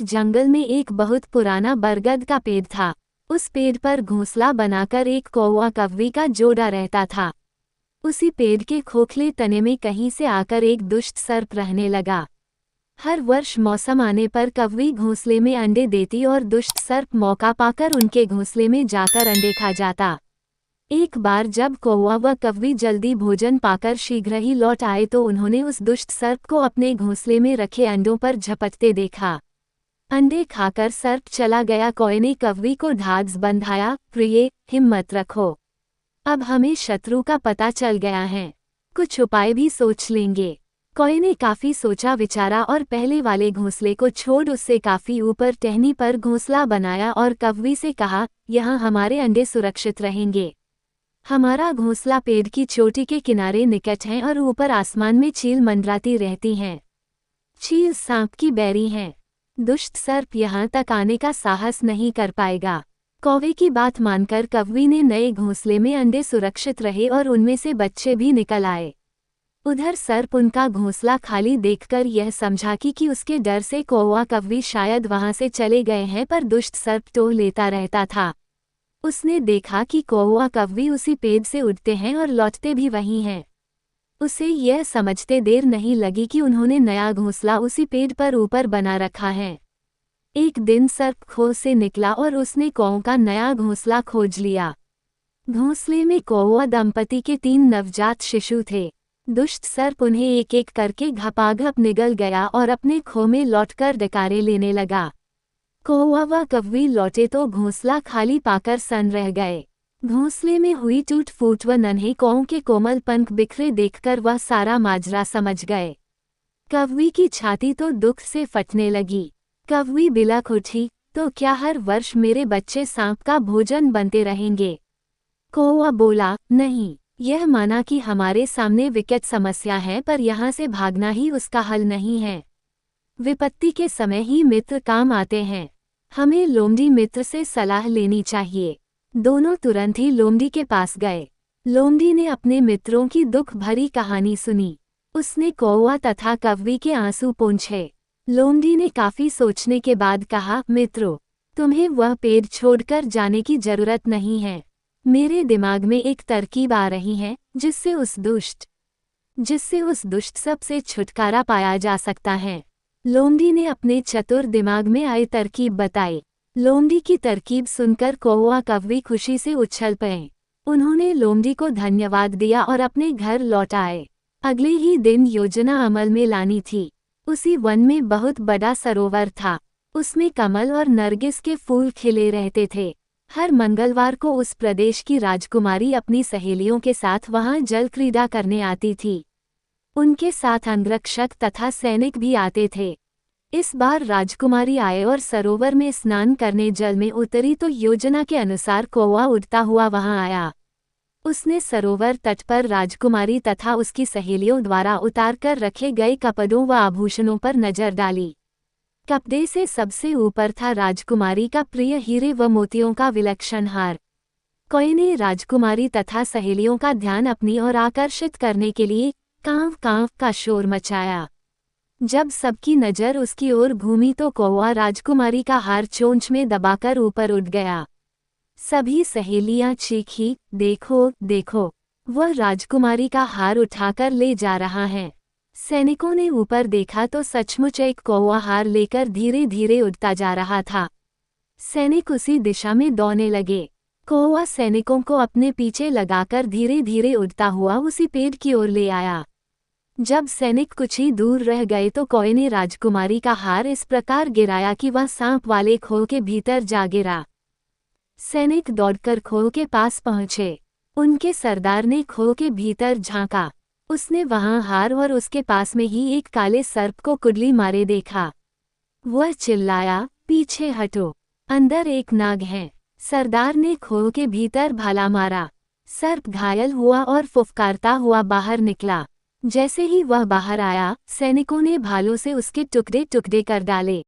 जंगल में एक बहुत पुराना बरगद का पेड़ था। उस पेड़ पर घोंसला बनाकर एक कौवा कव्वी का जोड़ा रहता था। उसी पेड़ के खोखले तने में कहीं से आकर एक दुष्ट सर्प रहने लगा। हर वर्ष मौसम आने पर कव्वी घोंसले में अंडे देती और दुष्ट सर्प मौका पाकर उनके घोंसले में जाकर अंडे खा जाता। एक बार जब कौवा व कव्वी जल्दी भोजन पाकर शीघ्र ही लौट आए तो उन्होंने उस दुष्ट सर्प को अपने घोंसले में रखे अंडों पर झपटते देखा। अंडे खाकर सर्प चला गया। कौवे ने कव्वी को ढाढ़स बंधाया, प्रिय, हिम्मत रखो। अब हमें शत्रु का पता चल गया है, कुछ उपाय भी सोच लेंगे। कौवे ने काफी सोचा विचारा और पहले वाले घोंसले को छोड़ उससे काफी ऊपर टहनी पर घोंसला बनाया और कव्वी से कहा, यहाँ हमारे अंडे सुरक्षित रहेंगे। हमारा घोंसला पेड़ की चोटी के किनारे निकट है और ऊपर आसमान में चील मंडराती रहती हैं। चील सांप की बैरी हैं। दुष्ट सर्प यहाँ तक आने का साहस नहीं कर पाएगा। कौवे की बात मानकर कव्वी ने नए घोंसले में अंडे सुरक्षित रहे और उनमें से बच्चे भी निकल आए। उधर सर्प उनका घोंसला खाली देखकर यह समझा कि उसके डर से कौवा कव्वी शायद वहां से चले गए हैं, पर दुष्ट सर्प टोह लेता रहता था। उसने देखा कि कौवा कव्वी उसी पेड़ से उड़ते हैं और लौटते भी वहीं हैं। उसे यह समझते देर नहीं लगी कि उन्होंने नया घोंसला उसी पेड़ पर ऊपर बना रखा है। एक दिन सर्प खो से निकला और उसने कौवे का नया घोंसला खोज लिया। घोंसले में कौवा दंपति के 3 नवजात शिशु थे। दुष्ट सर्प उन्हें एक एक करके घपाघप निगल गया और अपने खो में लौटकर डकारे लेने लगा। कौवा व कव्वी लौटे तो घोंसला खाली पाकर सन रह गए। घोंसले में हुई टूट फूट व नन्हे कौवे के कोमल पंख बिखरे देखकर वह सारा माजरा समझ गए। कव्वी की छाती तो दुख से फटने लगी। कव्वी बिलख उठी, तो क्या हर वर्ष मेरे बच्चे सांप का भोजन बनते रहेंगे? कौवा बोला, नहीं। यह माना कि हमारे सामने विकट समस्या है, पर यहाँ से भागना ही उसका हल नहीं है। विपत्ति के समय ही मित्र काम आते हैं। हमें लोमड़ी मित्र से सलाह लेनी चाहिए। दोनों तुरंत ही लोमड़ी के पास गए। लोमड़ी ने अपने मित्रों की दुख भरी कहानी सुनी। उसने कौवा तथा कव्वी के आंसू पोंछे। लोमड़ी ने काफी सोचने के बाद कहा, मित्रों, तुम्हें वह पेड़ छोड़कर जाने की जरूरत नहीं है। मेरे दिमाग में एक तरकीब आ रही है जिससे उस दुष्ट सर्प से छुटकारा पाया जा सकता है। लोमड़ी ने अपने चतुर दिमाग में आई तरकीब बताई। लोमड़ी की तरकीब सुनकर कौवा कव्वी खुशी से उछल पड़े। उन्होंने लोमड़ी को धन्यवाद दिया और अपने घर लौट आए। अगले ही दिन योजना अमल में लानी थी। उसी वन में बहुत बड़ा सरोवर था। उसमें कमल और नरगिस के फूल खिले रहते थे। हर मंगलवार को उस प्रदेश की राजकुमारी अपनी सहेलियों के साथ वहां जल क्रीड़ा करने आती थी। उनके साथ अंगरक्षक तथा सैनिक भी आते थे। इस बार राजकुमारी आए और सरोवर में स्नान करने जल में उतरी तो योजना के अनुसार कौवा उड़ता हुआ वहां आया। उसने सरोवर तट पर राजकुमारी तथा उसकी सहेलियों द्वारा उतार कर रखे गए कपड़ों व आभूषणों पर नजर डाली। कपड़े से सबसे ऊपर था राजकुमारी का प्रिय हीरे व मोतियों का विलक्षण हार। कौवे ने राजकुमारी तथा सहेलियों का ध्यान अपनी ओर आकर्षित करने के लिए कांव कांव का शोर मचाया। जब सबकी नजर उसकी ओर घूमी तो कौवा राजकुमारी का हार चोंच में दबाकर ऊपर उड़ गया। सभी सहेलियां चीखी, देखो देखो, वह राजकुमारी का हार उठाकर ले जा रहा है। सैनिकों ने ऊपर देखा तो सचमुच एक कौवा हार लेकर धीरे धीरे उड़ता जा रहा था। सैनिक उसी दिशा में दौड़ने लगे। कौवा सैनिकों को अपने पीछे लगाकर धीरे धीरे उड़ता हुआ उसी पेड़ की ओर ले आया। जब सैनिक कुछ ही दूर रह गए तो कौवे ने राजकुमारी का हार इस प्रकार गिराया कि वह सांप वाले खो के भीतर जा गिरा। सैनिक दौड़कर खो के पास पहुंचे। उनके सरदार ने खो के भीतर झांका। उसने वहां हार और उसके पास में ही एक काले सर्प को कुंडली मारे देखा। वह चिल्लाया, पीछे हटो, अंदर एक नाग है। सरदार ने खो के भीतर भाला मारा। सर्प घायल हुआ और फुफकारता हुआ बाहर निकला। जैसे ही वह बाहर आया, सैनिकों ने भालों से उसके टुकड़े टुकड़े कर डाले।